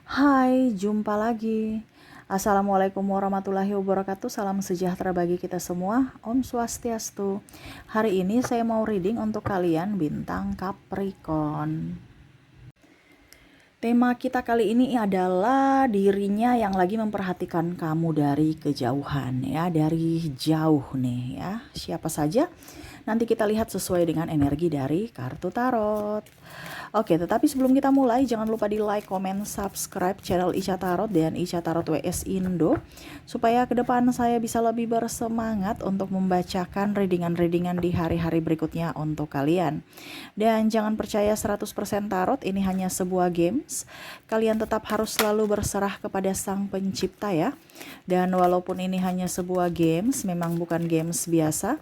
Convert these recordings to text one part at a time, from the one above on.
Hai, jumpa lagi. Assalamualaikum warahmatullahi wabarakatuh. Salam sejahtera bagi kita semua. Om Swastiastu. Hari ini saya mau reading untuk kalian bintang Capricorn. Tema kita kali ini adalah dirinya yang lagi memperhatikan kamu dari kejauhan ya, dari jauh nih ya. Siapa saja? Nanti kita lihat sesuai dengan energi dari kartu tarot. Oke, tetapi sebelum kita mulai, jangan lupa di like, comment, subscribe channel Ica Tarot dan Ica Tarot WS Indo, supaya ke depan saya bisa lebih bersemangat untuk membacakan readingan-readingan di hari-hari berikutnya untuk kalian. Dan jangan percaya 100% tarot, ini hanya sebuah games. Kalian tetap harus selalu berserah kepada Sang Pencipta ya. Dan walaupun ini hanya sebuah games, memang bukan games biasa,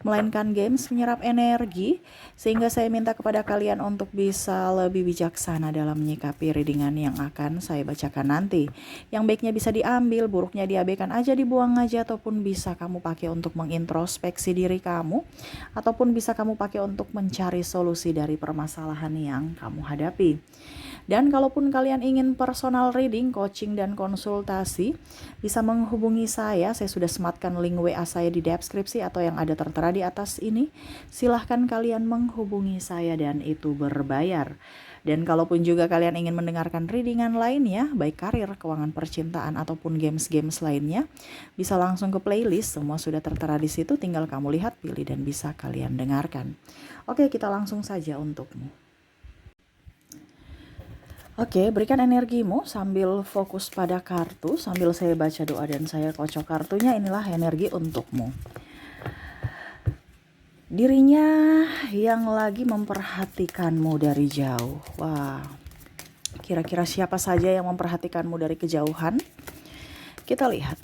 melainkan games menyerap energi, sehingga saya minta kepada kalian untuk bisa lebih bijaksana dalam menyikapi readingan yang akan saya bacakan nanti. Yang baiknya bisa diambil, buruknya diabaikan aja, dibuang aja, ataupun bisa kamu pakai untuk mengintrospeksi diri kamu, ataupun bisa kamu pakai untuk mencari solusi dari permasalahan yang kamu hadapi. Dan kalaupun kalian ingin personal reading, coaching, dan konsultasi, bisa menghubungi saya. Saya sudah sematkan link WA saya di deskripsi atau yang ada tertera di atas ini. Silahkan kalian menghubungi saya dan itu berbayar. Dan kalaupun juga kalian ingin mendengarkan readingan lainnya, baik karir, keuangan, percintaan, ataupun games-games lainnya, bisa langsung ke playlist. Semua sudah tertera di situ, tinggal kamu lihat, pilih, dan bisa kalian dengarkan. Oke, kita langsung saja untukmu. Oke, berikan energimu sambil fokus pada kartu, sambil saya baca doa dan saya kocok kartunya. Inilah energi untukmu. Dirinya yang lagi memperhatikanmu dari jauh. Wah, kira-kira siapa saja yang memperhatikanmu dari kejauhan? Kita lihat.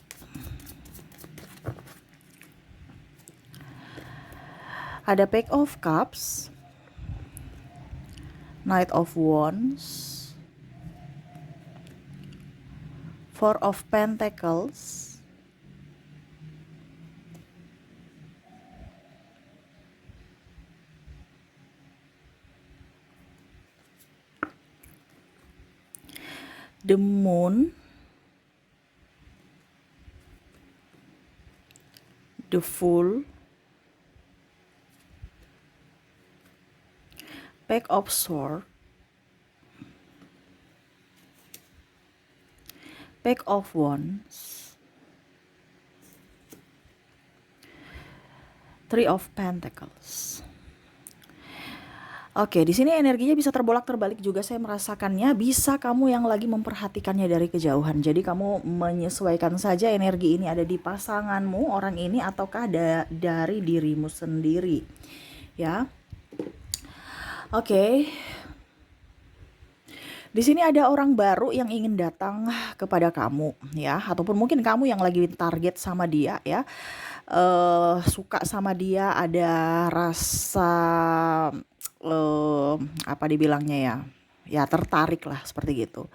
Ada Page of Cups, Knight of Wands, Four of Pentacles, the Moon, the Fool, Page of Swords, Page of Wands, Three of Pentacles. Oke, di sini energinya bisa terbolak-terbalik juga, saya merasakannya. Bisa kamu yang lagi memperhatikannya dari kejauhan. Jadi kamu menyesuaikan saja energi ini ada di pasanganmu, orang ini, ataukah dari dirimu sendiri. Ya. Oke. Di sini ada orang baru yang ingin datang kepada kamu ya, ataupun mungkin kamu yang lagi target sama dia ya. Suka sama dia, ada rasa apa dibilangnya ya, ya tertarik lah seperti gitu,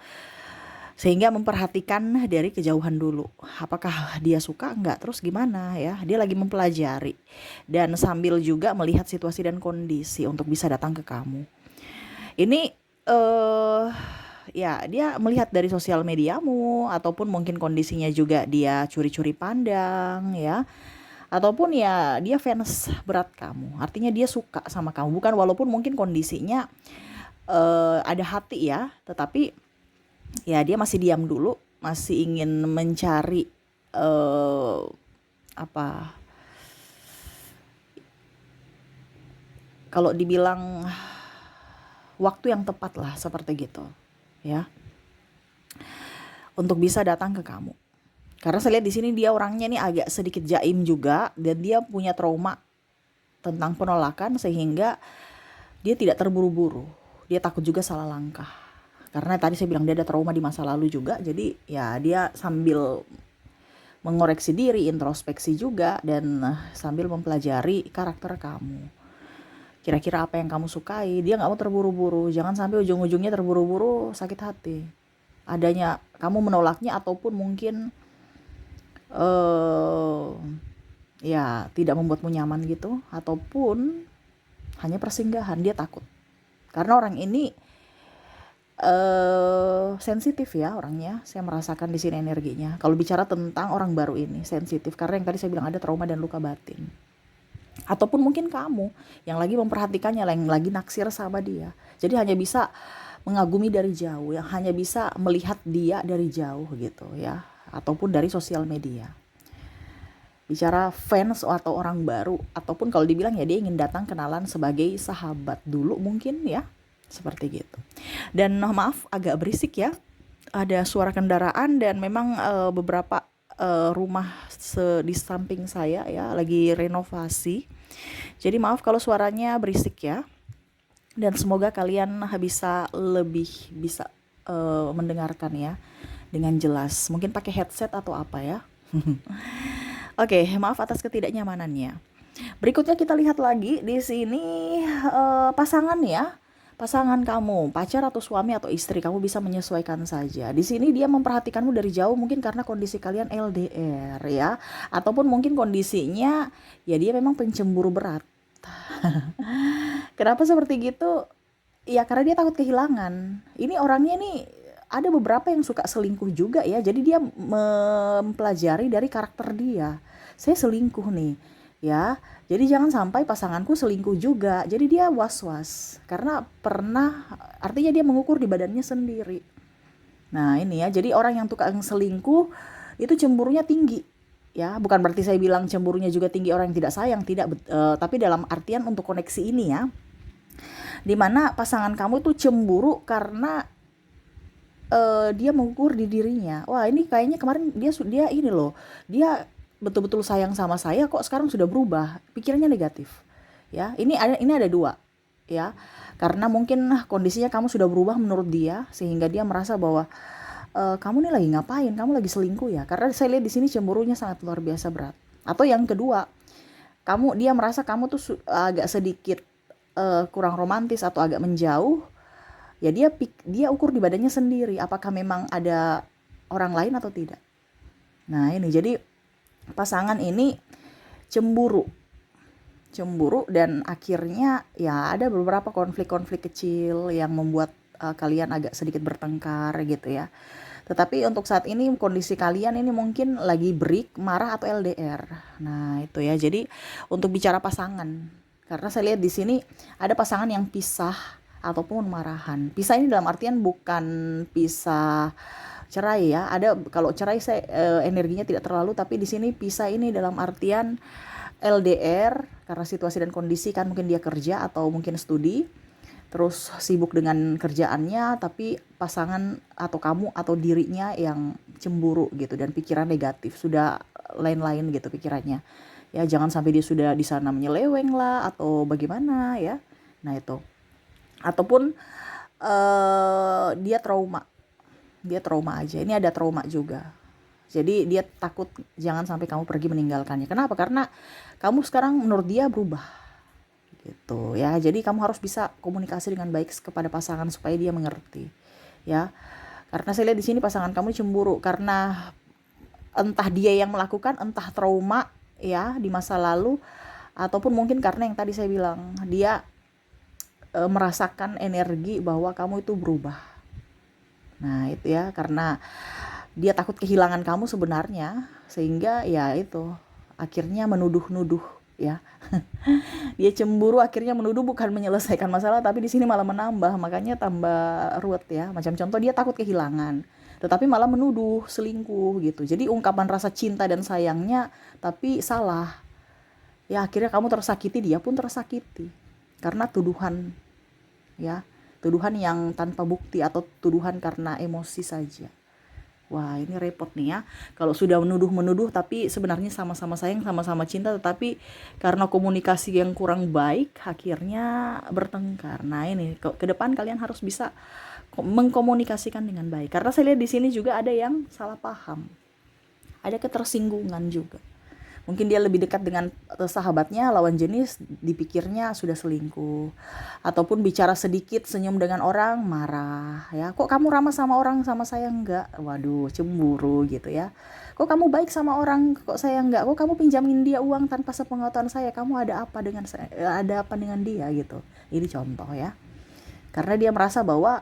sehingga memperhatikan dari kejauhan dulu, apakah dia suka enggak, terus gimana ya, dia lagi mempelajari dan sambil juga melihat situasi dan kondisi untuk bisa datang ke kamu. Ini ya dia melihat dari sosial mediamu, ataupun mungkin kondisinya juga dia curi-curi pandang ya, ataupun ya dia fans berat kamu, artinya dia suka sama kamu, bukan, walaupun mungkin kondisinya ada hati ya, tetapi ya dia masih diam dulu, masih ingin mencari apa, kalau dibilang waktu yang tepat lah seperti gitu ya, untuk bisa datang ke kamu. Karena saya lihat di sini dia orangnya nih agak sedikit jaim juga, dan dia punya trauma tentang penolakan, sehingga dia tidak terburu-buru. Dia takut juga salah langkah. Karena tadi saya bilang dia ada trauma di masa lalu juga, jadi ya dia sambil mengoreksi diri, introspeksi juga, dan sambil mempelajari karakter kamu. Kira-kira apa yang kamu sukai, dia gak mau terburu-buru. Jangan sampai ujung-ujungnya terburu-buru sakit hati. Adanya kamu menolaknya, ataupun mungkin ya tidak membuatmu nyaman gitu, ataupun hanya persinggahan, dia takut. Karena orang ini sensitif ya orangnya. Saya merasakan di sini energinya. Kalau bicara tentang orang baru ini sensitif karena yang tadi saya bilang ada trauma dan luka batin. Ataupun mungkin kamu yang lagi memperhatikannya, yang lagi naksir sama dia. Jadi hanya bisa mengagumi dari jauh, yang hanya bisa melihat dia dari jauh gitu ya, ataupun dari sosial media. Bicara fans atau orang baru, ataupun kalau dibilang ya dia ingin datang kenalan sebagai sahabat dulu mungkin ya, seperti gitu. Dan maaf agak berisik ya, ada suara kendaraan dan memang beberapa rumah di samping saya ya lagi renovasi. Jadi maaf kalau suaranya berisik ya. Dan semoga kalian bisa mendengarkan ya dengan jelas. Mungkin pakai headset atau apa ya. Oke, maaf atas ketidaknyamanannya. Berikutnya kita lihat lagi di sini pasangan ya. Pasangan kamu, pacar atau suami atau istri, kamu bisa menyesuaikan saja. Di sini dia memperhatikanmu dari jauh mungkin karena kondisi kalian LDR ya, ataupun mungkin kondisinya ya dia memang pencemburu berat. Kenapa seperti gitu? Ya karena dia takut kehilangan. Ini orangnya nih ada beberapa yang suka selingkuh juga ya. Jadi dia mempelajari dari karakter dia. Saya selingkuh nih, ya. Jadi jangan sampai pasanganku selingkuh juga. Jadi dia was-was karena pernah, artinya dia mengukur di badannya sendiri. Nah ini ya, jadi orang yang tukang selingkuh itu cemburunya tinggi. Ya, bukan berarti saya bilang cemburunya juga tinggi orang yang tidak sayang, tidak, tapi dalam artian untuk koneksi ini ya, dimana pasangan kamu tuh cemburu karena dia mengukur di dirinya. Wah ini kayaknya kemarin dia ini loh, dia betul-betul sayang sama saya kok sekarang sudah berubah, pikirannya negatif. Ya, ini ada dua, ya. Karena mungkin kondisinya kamu sudah berubah menurut dia sehingga dia merasa bahwa kamu nih lagi ngapain? Kamu lagi selingkuh ya? Karena saya lihat di sini cemburunya sangat luar biasa berat. Atau yang kedua, dia merasa kamu tuh agak sedikit kurang romantis atau agak menjauh, ya dia ukur di badannya sendiri apakah memang ada orang lain atau tidak. Nah ini jadi pasangan ini cemburu dan akhirnya ya ada beberapa konflik-konflik kecil yang membuat kalian agak sedikit bertengkar gitu ya. Tetapi untuk saat ini kondisi kalian ini mungkin lagi break, marah atau LDR. Nah itu ya, jadi untuk bicara pasangan, karena saya lihat di sini ada pasangan yang pisah ataupun marahan. Pisah ini dalam artian bukan pisah cerai ya. Ada kalau cerai saya energinya tidak terlalu, tapi di sini pisah ini dalam artian LDR karena situasi dan kondisi, kan mungkin dia kerja atau mungkin studi, terus sibuk dengan kerjaannya, tapi pasangan atau kamu atau dirinya yang cemburu gitu dan pikiran negatif, sudah lain-lain gitu pikirannya. Ya jangan sampai dia sudah di sana menyeleweng lah atau bagaimana ya. Nah itu. Ataupun dia trauma aja. Ini ada trauma juga. Jadi dia takut jangan sampai kamu pergi meninggalkannya. Kenapa? Karena kamu sekarang menurut dia berubah gitu ya. Jadi kamu harus bisa komunikasi dengan baik kepada pasangan supaya dia mengerti ya. Karena saya lihat di sini pasangan kamu cemburu karena entah dia yang melakukan, entah trauma ya di masa lalu, ataupun mungkin karena yang tadi saya bilang dia merasakan energi bahwa kamu itu berubah. Nah itu ya, karena dia takut kehilangan kamu sebenarnya, sehingga ya itu akhirnya menuduh-nuduh ya. Dia cemburu akhirnya menuduh, bukan menyelesaikan masalah, tapi di sini malah menambah, makanya tambah ruwet ya. Macam contoh dia takut kehilangan, tetapi malah menuduh selingkuh gitu. Jadi ungkapan rasa cinta dan sayangnya tapi salah. Ya akhirnya kamu tersakiti, dia pun tersakiti karena tuduhan ya. Tuduhan yang tanpa bukti atau tuduhan karena emosi saja. Wah ini repot nih ya, kalau sudah menuduh tapi sebenarnya sama-sama sayang, sama-sama cinta, tetapi karena komunikasi yang kurang baik akhirnya bertengkar. Nah ini ke depan kalian harus bisa mengkomunikasikan dengan baik, karena saya lihat di sini juga ada yang salah paham, ada ketersinggungan juga. Mungkin dia lebih dekat dengan sahabatnya, lawan jenis dipikirnya sudah selingkuh. Ataupun bicara sedikit, senyum dengan orang, marah. Ya, kok kamu ramah sama orang, sama saya enggak? Waduh, cemburu gitu ya. Kok kamu baik sama orang, kok saya enggak? Kok kamu pinjamin dia uang tanpa sepengetahuan saya? Kamu ada apa dengan saya? Ada apa dengan dia gitu. Ini contoh ya. Karena dia merasa bahwa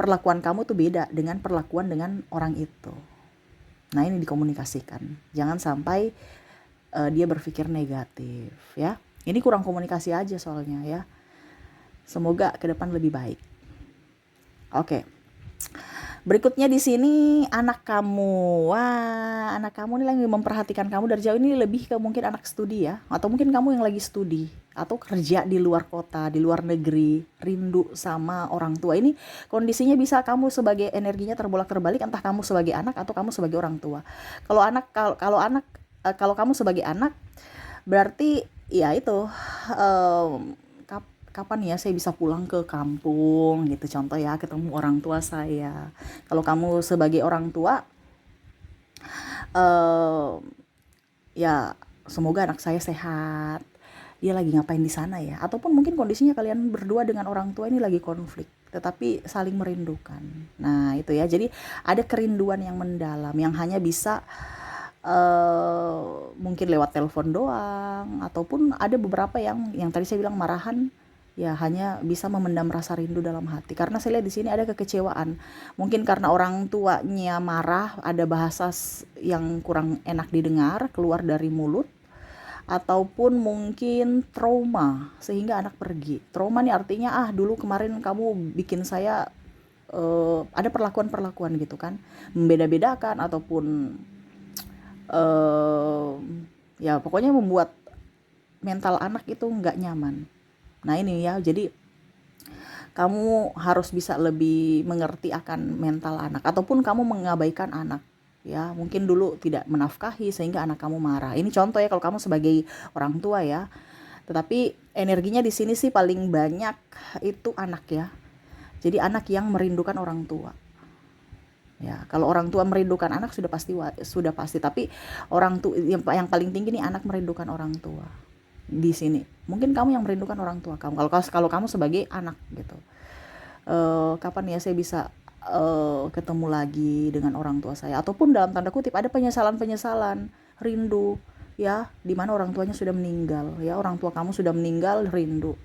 perlakuan kamu tuh beda dengan perlakuan dengan orang itu. Nah, ini dikomunikasikan. Jangan sampai dia berpikir negatif ya. Ini kurang komunikasi aja soalnya ya. Semoga ke depan lebih baik. Oke. Berikutnya di sini anak kamu. Wah, anak kamu ini lagi memperhatikan kamu dari jauh. Ini lebih ke mungkin anak studi ya, atau mungkin kamu yang lagi studi atau kerja di luar kota, di luar negeri, rindu sama orang tua. Ini kondisinya bisa kamu sebagai energinya terbolak-terbalik, entah kamu sebagai anak atau kamu sebagai orang tua. Kalau kamu sebagai anak berarti ya itu, kapan ya saya bisa pulang ke kampung gitu, contoh ya, ketemu orang tua saya. Kalau kamu sebagai orang tua, eh, ya semoga anak saya sehat, dia lagi ngapain di sana ya, ataupun mungkin kondisinya kalian berdua dengan orang tua ini lagi konflik tetapi saling merindukan. Nah itu ya, jadi ada kerinduan yang mendalam yang hanya bisa mungkin lewat telepon doang, ataupun ada beberapa yang tadi saya bilang marahan, ya hanya bisa memendam rasa rindu dalam hati. Karena saya lihat di sini ada kekecewaan, mungkin karena orang tuanya marah, ada bahasa yang kurang enak didengar keluar dari mulut, ataupun mungkin trauma sehingga anak pergi. Trauma nih artinya, dulu kemarin kamu bikin saya ada perlakuan-perlakuan gitu kan, membeda-bedakan, ataupun eh, ya pokoknya membuat mental anak itu nggak nyaman. Nah ini ya, jadi kamu harus bisa lebih mengerti akan mental anak, ataupun kamu mengabaikan anak ya, mungkin dulu tidak menafkahi sehingga anak kamu marah. Ini contoh ya kalau kamu sebagai orang tua ya. Tetapi energinya di sini sih paling banyak itu anak ya. Jadi anak yang merindukan orang tua. Ya, kalau orang tua merindukan anak sudah pasti, tapi orang tua yang paling tinggi nih, anak merindukan orang tua. Di sini mungkin kamu yang merindukan orang tua kamu, kalau kamu sebagai anak gitu. Kapan ya saya bisa ketemu lagi dengan orang tua saya, ataupun dalam tanda kutip ada penyesalan rindu ya, dimana orang tuanya sudah meninggal ya, orang tua kamu sudah meninggal, rindu.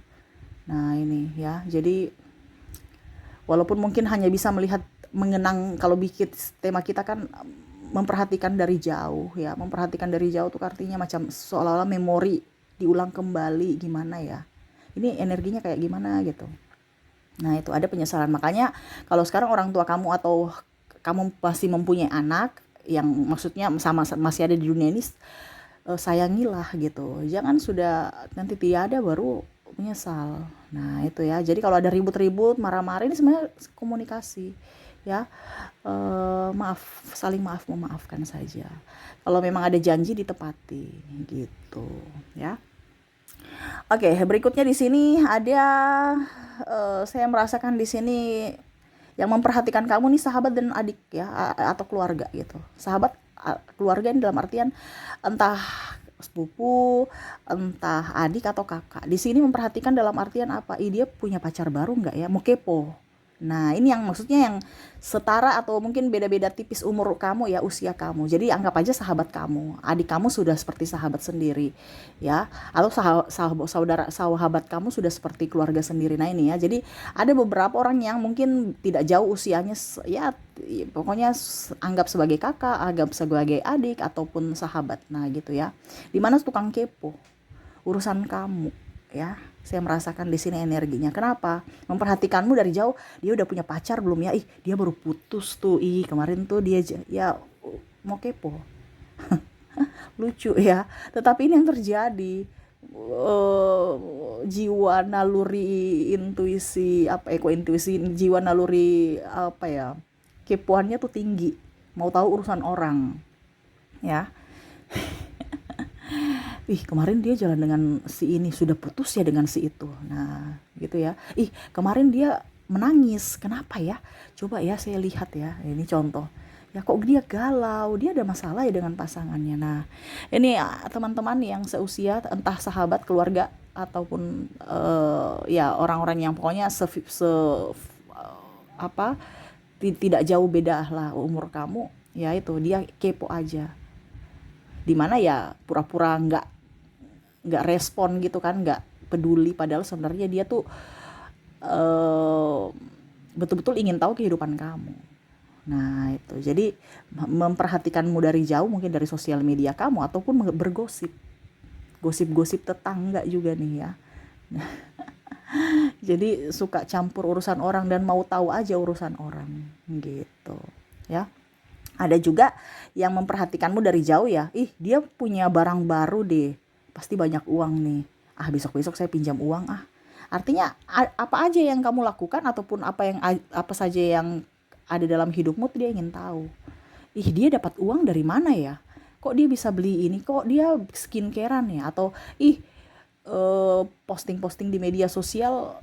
Nah ini ya, jadi walaupun mungkin hanya bisa melihat, mengenang, kalau bikin tema kita kan memperhatikan dari jauh ya, memperhatikan dari jauh tuh artinya macam seolah-olah memori diulang kembali, gimana ya ini energinya kayak gimana gitu. Nah itu ada penyesalan. Makanya kalau sekarang orang tua kamu atau kamu masih mempunyai anak yang maksudnya sama masih ada di dunia ini, sayangilah gitu, jangan sudah nanti tiada baru menyesal. Nah itu ya, jadi kalau ada ribut-ribut, marah-marah, ini sebenarnya komunikasi ya. Maaf, saling maaf memaafkan saja. Kalau memang ada janji ditepati gitu ya. Oke, berikutnya di sini ada, saya merasakan di sini yang memperhatikan kamu nih sahabat dan adik ya, atau keluarga gitu. Sahabat, keluarga ini dalam artian entah sepupu, entah adik atau kakak. Di sini memperhatikan dalam artian apa? Dia punya pacar baru nggak ya? Mau kepo. Nah ini yang maksudnya yang setara atau mungkin beda-beda tipis umur kamu ya, usia kamu. Jadi anggap aja sahabat kamu, adik kamu sudah seperti sahabat sendiri ya, atau sahabat kamu sudah seperti keluarga sendiri. Nah ini ya, jadi ada beberapa orang yang mungkin tidak jauh usianya ya, pokoknya anggap sebagai kakak, anggap sebagai adik, ataupun sahabat. Nah gitu ya, dimana tukang kepo urusan kamu ya. Saya merasakan di sini energinya. Kenapa? Memperhatikanmu dari jauh. Dia udah punya pacar belum ya? Dia baru putus tuh. Kemarin tuh dia ya mau kepo. Lucu ya. Tetapi ini yang terjadi. Jiwa naluri intuisi jiwa naluri apa ya? Kepoannya tuh tinggi. Mau tahu urusan orang. Ya. Kemarin dia jalan dengan si ini, sudah putus ya dengan si itu. Nah gitu ya. Kemarin dia menangis, kenapa ya? Coba ya saya lihat ya, ini contoh ya, kok dia galau, dia ada masalah ya dengan pasangannya. Nah ini teman-teman yang seusia, entah sahabat, keluarga, ataupun ya orang-orang yang pokoknya tidak jauh beda lah umur kamu ya, itu dia kepo aja, dimana ya pura-pura nggak respon gitu kan, nggak peduli, padahal sebenarnya dia tuh betul-betul ingin tahu kehidupan kamu. Nah itu, jadi memperhatikanmu dari jauh, mungkin dari sosial media kamu, ataupun bergosip, gosip-gosip tetangga juga nih ya. Jadi suka campur urusan orang dan mau tahu aja urusan orang gitu ya. Ada juga yang memperhatikanmu dari jauh ya, ih dia punya barang baru deh, pasti banyak uang nih, ah besok-besok saya pinjam uang ah. Artinya apa aja yang kamu lakukan, ataupun apa saja yang ada dalam hidupmu tuh dia ingin tahu. Ih dia dapat uang dari mana ya, kok dia bisa beli ini, kok dia skincarean ya, atau ih posting-posting di media sosial,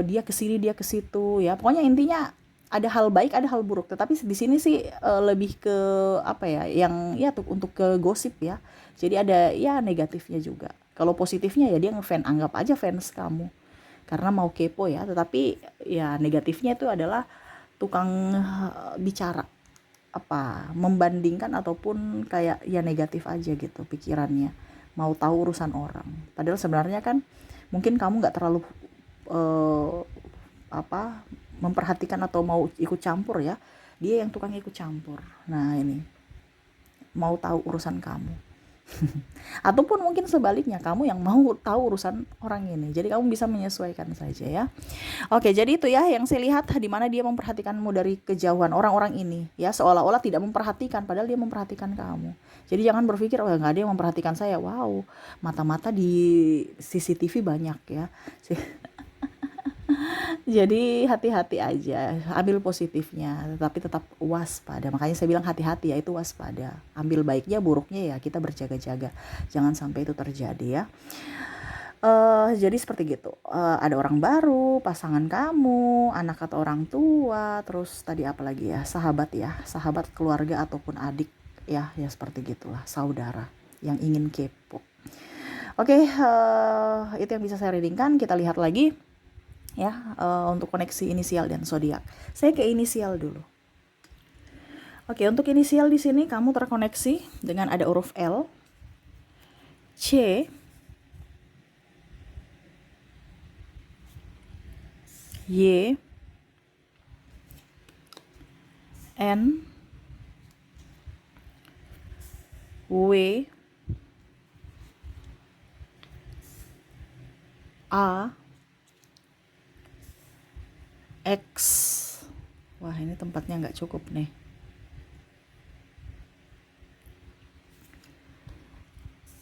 dia ke sini dia ke situ ya. Pokoknya intinya ada hal baik, ada hal buruk. Tetapi di sini sih lebih ke apa ya? Yang ya tuh untuk ke gosip ya. Jadi ada ya negatifnya juga. Kalau positifnya ya dia ngefans, anggap aja fans kamu. Karena mau kepo ya, tetapi ya negatifnya itu adalah tukang bicara, apa membandingkan, ataupun kayak ya negatif aja gitu pikirannya, mau tahu urusan orang, padahal sebenarnya kan mungkin kamu nggak terlalu eh, apa memperhatikan atau mau ikut campur ya, dia yang tukang ikut campur. Nah ini mau tahu urusan kamu. Ataupun mungkin sebaliknya, kamu yang mau tahu urusan orang ini, jadi kamu bisa menyesuaikan saja ya. Oke, jadi itu ya yang saya lihat, di mana dia memperhatikanmu dari kejauhan, orang-orang ini ya, seolah-olah tidak memperhatikan padahal dia memperhatikan kamu. Jadi jangan berpikir oh nggak ada yang memperhatikan saya, wow, mata-mata di CCTV banyak ya. Jadi hati-hati aja, ambil positifnya, tetapi tetap waspada. Makanya saya bilang hati-hati ya, itu waspada. Ambil baiknya, buruknya ya kita berjaga-jaga. Jangan sampai itu terjadi ya. Jadi seperti gitu. Ada orang baru, pasangan kamu, anak atau orang tua, terus tadi apa lagi ya? Sahabat ya, sahabat, keluarga ataupun adik ya, ya seperti gitulah, saudara yang ingin kepo. Oke, itu yang bisa saya readingkan. Kita lihat lagi ya, untuk koneksi inisial dan zodiak. Saya ke inisial dulu. Oke, untuk inisial di sini kamu terkoneksi dengan ada huruf L, C, Y, N, W, A, X. Wah ini tempatnya nggak cukup nih.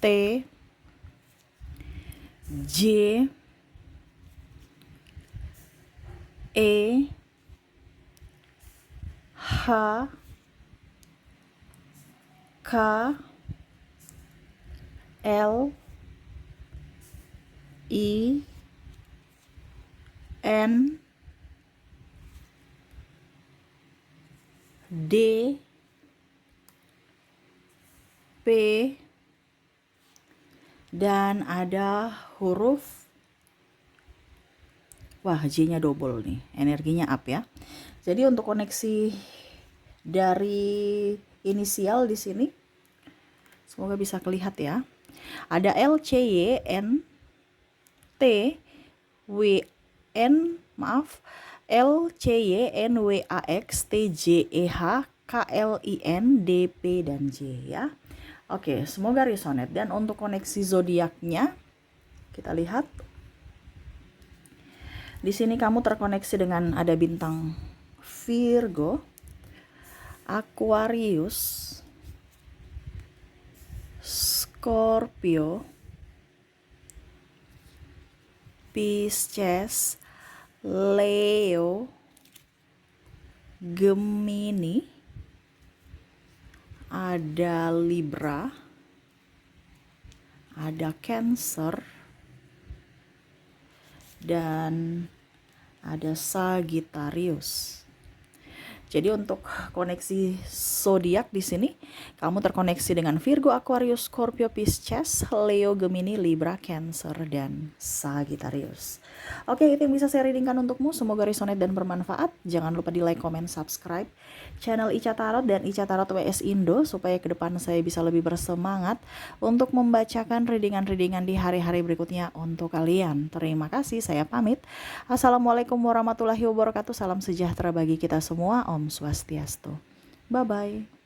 T, J, E, H, K, L, I, N, D, P, dan ada huruf, wah J-nya double nih, energinya up ya. Jadi untuk koneksi dari inisial di sini semoga bisa kelihatan ya. Ada L, C, Y, N, T, W, N, maaf, L, C, Y, N, W, A, X, T, J, E, H, K, L, I, N, D, P, dan J ya. Oke, semoga resonate. Dan untuk koneksi zodiaknya kita lihat. Di sini kamu terkoneksi dengan ada bintang Virgo, Aquarius, Scorpio, Pisces, Leo, Gemini, ada Libra, ada Cancer, dan ada Sagittarius. Jadi untuk koneksi zodiak di sini, kamu terkoneksi dengan Virgo, Aquarius, Scorpio, Pisces, Leo, Gemini, Libra, Cancer, dan Sagittarius. Oke, itu yang bisa saya readingkan untukmu. Semoga resonate dan bermanfaat. Jangan lupa di like, comment, subscribe channel Ica Tarot dan Ica Tarot WS Indo supaya ke depan saya bisa lebih bersemangat untuk membacakan readingan-readingan di hari-hari berikutnya untuk kalian. Terima kasih, saya pamit. Assalamualaikum warahmatullahi wabarakatuh. Salam sejahtera bagi kita semua. Om Swastiastu. Bye-bye.